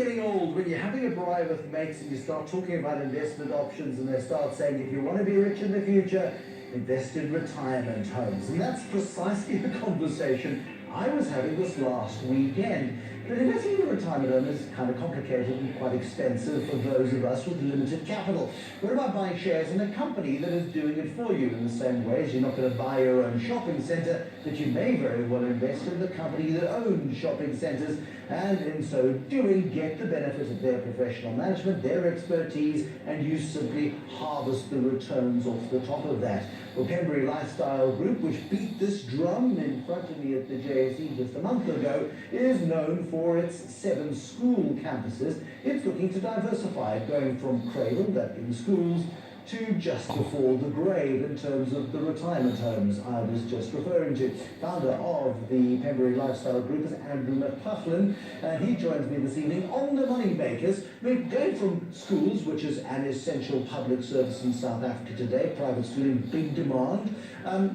getting old when you're having a braai with mates and you start talking about investment options and they start saying if you want to be rich in the future, invest in retirement homes. And that's precisely the conversation I was having this last weekend. But investing in a retirement home is kind of complicated and quite expensive for those of us with limited capital. What about buying shares in a company that is doing it for you in the same way as you're not going to buy your own shopping centre, but you may very well invest in the company that owns shopping centres, and in so doing get the benefit of their professional management, their expertise, and you simply harvest the returns off the top of that. Well, Pembury Lifestyle Group, which beat this drum in front of me at the JSE just a month ago, is known for its 7 school campuses. It's looking to diversify, going from cradle, that being schools, to just before the grave in terms of the retirement homes I was just referring to. Founder of the Pembury Lifestyle Group is Andrew McLaughlin, and he joins me this evening on the Moneymakers. We're going from schools, which is an essential public service in South Africa today, private schooling, big demand,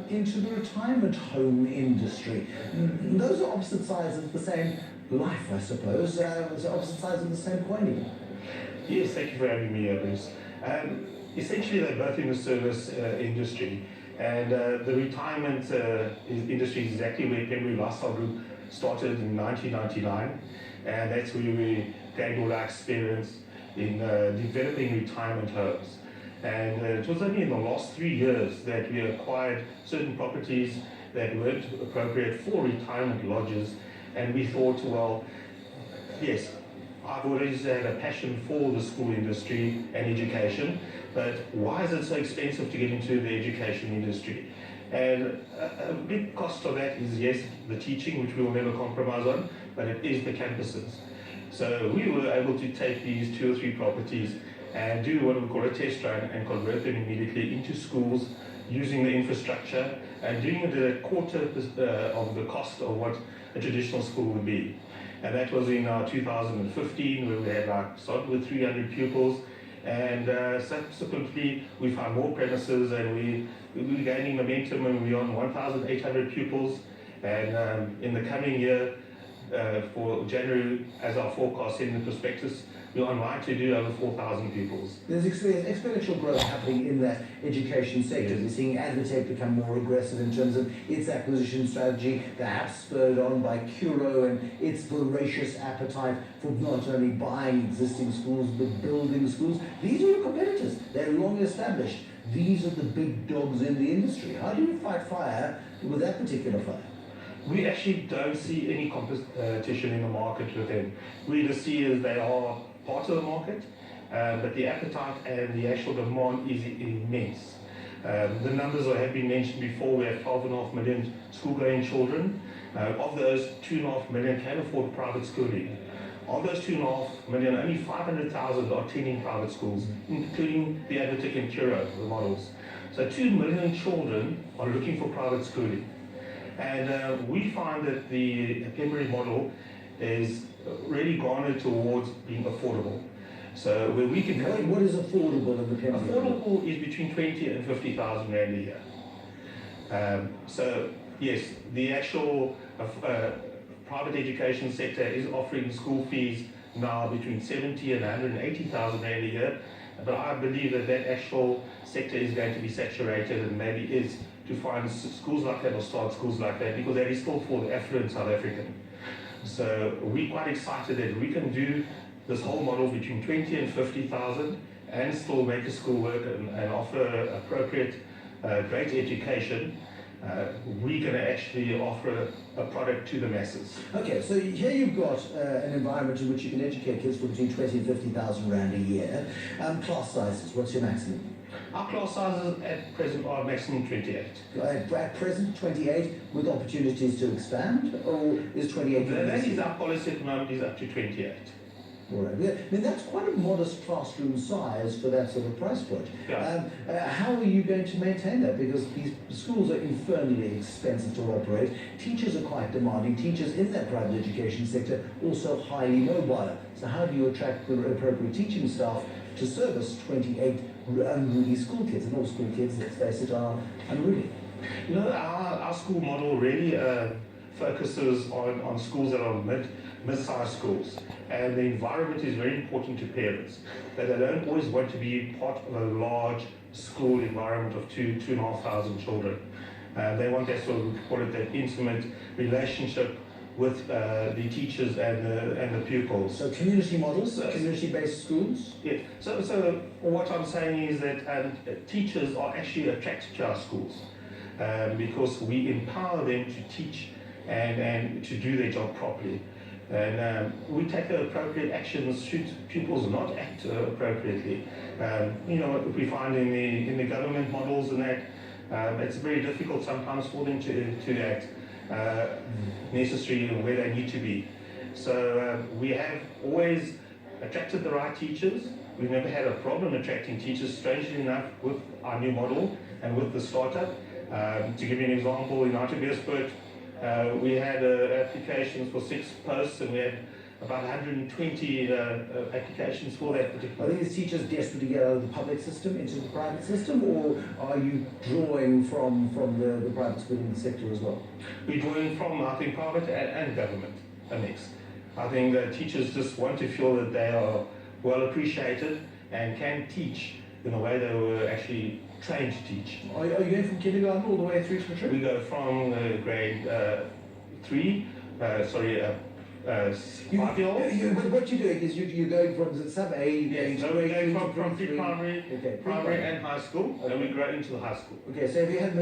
into the retirement home industry. Those are opposite sides of the same life, I suppose. Opposite sides of the same coin. Yes, thank you for having me, Bruce. Essentially, they're both in the service industry, and the retirement industry is exactly where Pembury Lifestyle Group started in 1999, and that's where we gained all our experience in developing retirement homes. And it was only in the last 3 years that we acquired certain properties that weren't appropriate for retirement lodges, and we thought, well, yes, I've always had a passion for the school industry and education, but why is it so expensive to get into the education industry? And a big cost of that is, yes, the teaching, which we will never compromise on, but it is the campuses. So we were able to take these 2 or 3 properties and do what we call a test run and convert them immediately into schools using the infrastructure and doing it at a quarter of the cost of what a traditional school would be. And that was in 2015, where we had started with 300 pupils, and subsequently we found more premises, and we were gaining momentum, and we're on 1,800 pupils. And in the coming year, for January, as our forecast in the prospectus, we're on line to do over 4,000 pupils. There's exponential growth happening in that education sector. We're seeing Advotech become more aggressive in terms of its acquisition strategy, perhaps spurred on by Curo and its voracious appetite for not only buying existing schools, but building schools. These are your competitors. They're long established. These are the big dogs in the industry. How do you fight fire with that particular fire? We actually don't see any competition in the market with them. We just see as they are part of the market, but the appetite and the actual demand is immense. The numbers have been mentioned before. We have 12.5 million school-going children. Of those, 2.5 million can afford private schooling. Of those 2.5 million, only 500,000 are attending private schools, including the Advotech and Curo, the models. So 2 million children are looking for private schooling. And we find that the Pembury model is really garnered towards being affordable. So where we can come. What is affordable in the Pembury? Affordable is between 20 and 50,000 rand a year. So yes, the actual private education sector is offering school fees now between 70 and 180,000 rand a year. But I believe that that actual sector is going to be saturated, and maybe is to find schools like that or start schools like that, because that is still for the affluent South African. So we're quite excited that we can do this whole model between 20 and 50,000 and still make a school work and offer appropriate, great education. We're going to actually offer a product to the masses. Okay, so here you've got an environment in which you can educate kids for between 20 and 50,000 rand a year. Class sizes, what's your maximum? Our class sizes at present are maximum 28. At present, 28, with opportunities to expand, or is 28? That is our policy at the moment, is up to 28. All right. I mean, that's quite a modest classroom size for that sort of price point. Yeah. How are you going to maintain that? Because these schools are infernally expensive to operate. Teachers are quite demanding. Teachers in that private education sector also highly mobile. So how do you attract the appropriate teaching staff to service 28 unruly school kids? And all school kids, let's face it, are unruly. You know, our school model really focuses on schools that are mid-sized schools. And the environment is very important to parents, that they don't always want to be part of a large school environment of 2,500 children. They want that sort of, call it that intimate relationship with the teachers and the pupils. So community models, community-based schools? Yeah. So what I'm saying is that teachers are actually attracted to our schools because we empower them to teach and to do their job properly. And we take the appropriate actions should pupils not act appropriately. You know what we find in the government models and that it's very difficult sometimes for them to act necessary where they need to be. So we have always attracted the right teachers. We've never had a problem attracting teachers, strangely enough, with our new model and with the startup. To give you an example, in Hartbeespoort, we had applications for 6 posts, and we had about 120 applications for that particular. Are these teachers desperate to get out of the public system into the private system, or are you drawing from the private schooling sector as well? We're drawing from, I think, private and government, a mix. I think that teachers just want to feel that they are well appreciated and can teach in the way they were actually trained to teach. Are you going from kindergarten all the way through to matric? We go from grade 3, 5-year-olds. What you're doing is you're going from sub-A, Yes, so we're going from pre-primary, okay, primary and high school, okay. and we grow into the high school. Okay, so have you had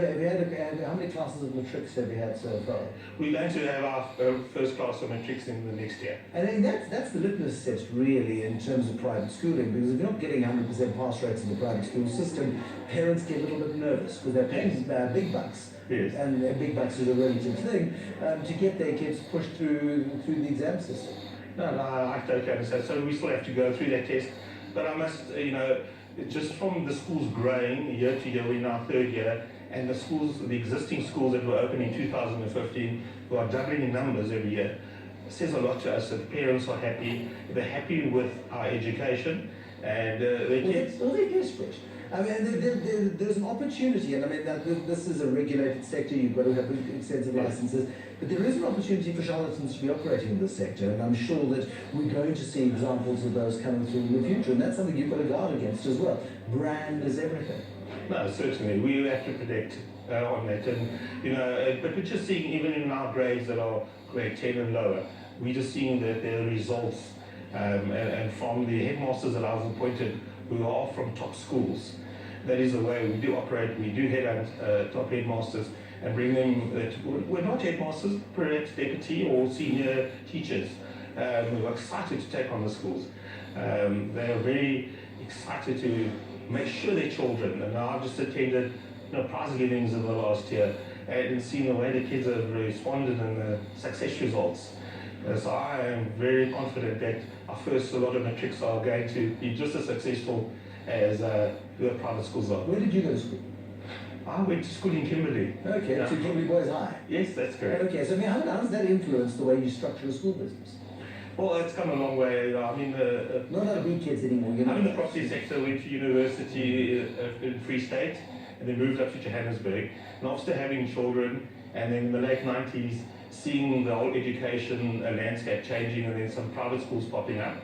how many classes of matrics have you had so far? We're going to have our first class of matrics in the next year. And then that's the litmus test really in terms of private schooling, because if you're not getting 100% pass rates in the private school system, parents get a little bit nervous because they're paying big bucks. Yes. And big bucks is a relative thing to get their kids pushed through the exam system. No, I totally understand. So we still have to go through that test. But I must, just from the schools growing year to year, we're in our 3rd year, and the existing schools that were open in 2015, who are doubling in numbers every year, says a lot to us that parents are happy. They're happy with our education, and their kids. Well, they're desperate. I mean, there's an opportunity, and I mean, this is a regulated sector, you've got to have extensive licenses, but there is an opportunity for charlatans to be operating in this sector, and I'm sure that we're going to see examples of those coming through in the future, and that's something you've got to guard against as well. Brand is everything. No, certainly. We have to predict on that, and but we're just seeing, even in our grades that are grade 10 and lower, we're just seeing that their results, and from the headmasters that I was appointed, who are from top schools. That is the way we do operate. We do headhunt top headmasters and bring them we're not headmasters, perhaps deputy or senior teachers who are excited to take on the schools. They are very excited to make sure their children, and I've just attended prize givings in the last year and seen the way the kids have responded and the success results. So I am very confident that our first lot of matrics are going to be just as successful as the private schools are. Where did you go to school? I went to school in Kimberley. Okay, Yeah. to Kimberley Boys High. Yes, that's correct. Okay, so I mean, how does that influence the way you structure a school business? Well, it's come a long way. I mean, Not how to be kids anymore, you know. I'm in the property sector, went to university in Free State, and then moved up to Johannesburg. And after having children, and then in the late 90s, seeing the whole education landscape changing and then some private schools popping up,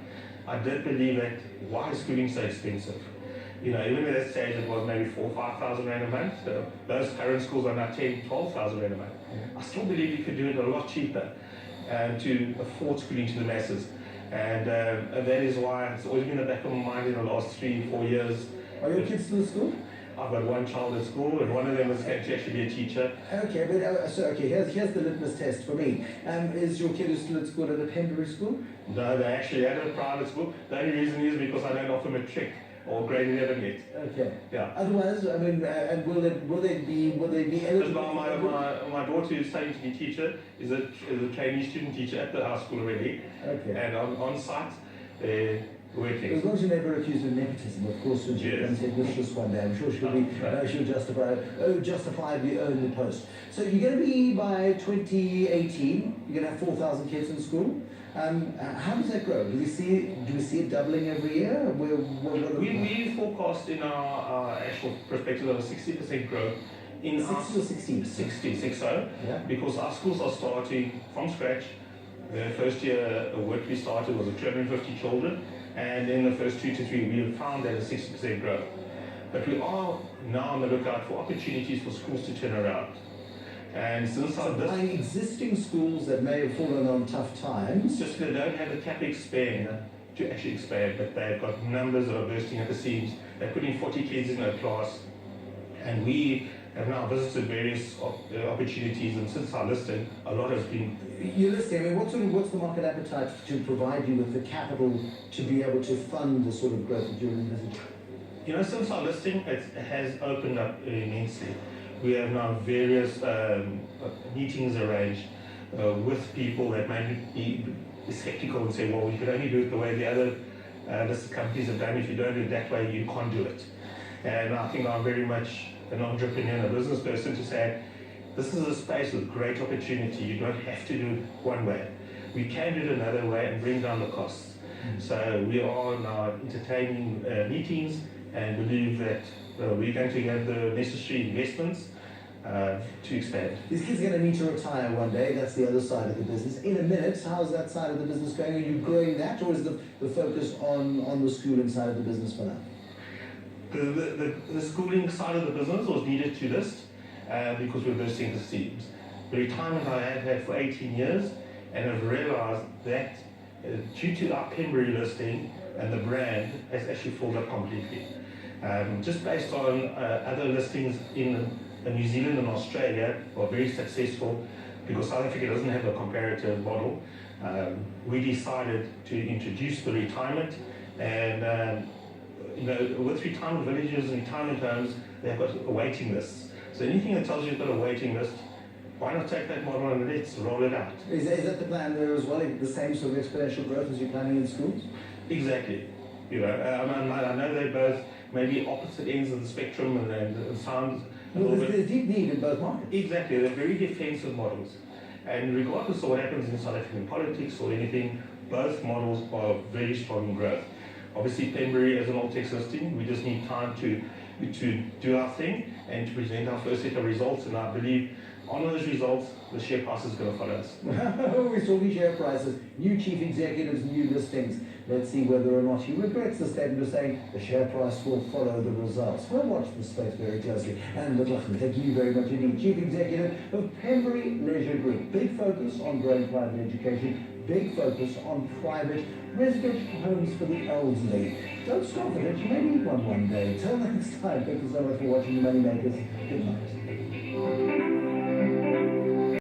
I did believe that why is schooling so expensive? Even at that stage it was maybe 4,000 or 5,000 rand a month. Those current schools are now 10,000, 12,000 rand a month. I still believe you could do it a lot cheaper to afford schooling to the masses. And that is why it's always been in the back of my mind in the last 3-4 years. Are your kids still at school? I've got one child at school, and one of them is going to actually be a teacher. Okay, but here's the litmus test for me. Is your kid still at school at a Pembury school? No, they actually at a private school. The only reason is because I don't offer matric or grade 11 yet. Okay. Yeah. Otherwise, I mean, and will they be eligible? My daughter who's studying to be a teacher is a trainee student teacher at the high school already. Okay. And on site, they're working. As long as you're never accused of nepotism, of course, when she becomes headmistress one day, I'm sure she'll justifiably earn the post. So you're going to be, by 2018, you're going to have 4,000 kids in school. How does that grow? Do we see it doubling every year? We forecast in our actual perspective of a 60% growth In 60 or 16? 60, Yeah. because our schools are starting from scratch. The first year work we started was 250 children, and in the first 2 to 3 we found that a 60% growth. But we are now on the lookout for opportunities for schools to turn around. And since So buying existing schools that may have fallen on tough times. just they don't have the capex spend to actually expand, but they've got numbers that are bursting at the seams. They're putting 40 kids in a class, and we have now visited various opportunities, and since our listing, a lot has been. You're listing, I mean, what's the market appetite to provide you with the capital to be able to fund the sort of growth that you're envisaging? You know, since our listing, it has opened up immensely. We have now various meetings arranged with people that may be skeptical and say, well, you can only do it the way the other listed companies have done. If you don't do it that way, you can't do it. And I think I'm very much an entrepreneur and a business person to say, this is a space with great opportunity. You don't have to do it one way. We can do it another way and bring down the costs. So we are now entertaining meetings and believe that we're going to get the necessary investments to expand. These kids are going to need to retire one day. That's the other side of the business. In a minute, how's that side of the business going? Are you growing that, or is the focus on the schooling side of the business for now? The schooling side of the business was needed to list because we're bursting the seams. The retirement I had had for 18 years, and I've realized that due to our Pembury listing and the brand has actually filled up completely. Just based on other listings in New Zealand and Australia are very successful, because South Africa doesn't have a comparative model. We decided to introduce the retirement, and you know, with retirement villages and retirement homes, they've got a waiting list. So anything that tells you you've got a waiting list, why not take that model and let's roll it out? Is that the plan there as well? The same sort of exponential growth as you're planning in schools? Exactly. You know, I know they're both maybe opposite ends of the spectrum, and sounds. Well, there's deep need in both markets. Exactly, they're very defensive models. And regardless of what happens in South African politics or anything, both models are very strong in growth. Obviously, Pembury as an all-text listing, we just need time to do our thing and to present our first set of results. And I believe on those results, the share price is going to follow us. We're talking share prices, new chief executives, new listings. Let's see whether or not he regrets the statement of saying the share price will follow the results. We'll watch the space very closely. And McLaughlin, thank you very much indeed. Chief Executive of Pembury Leisure Group. Big focus on growing private education, big focus on private residential homes for the elderly. Don't stop at it, you may need one day. Till next time, thank you so much for watching the Moneymakers. Good night.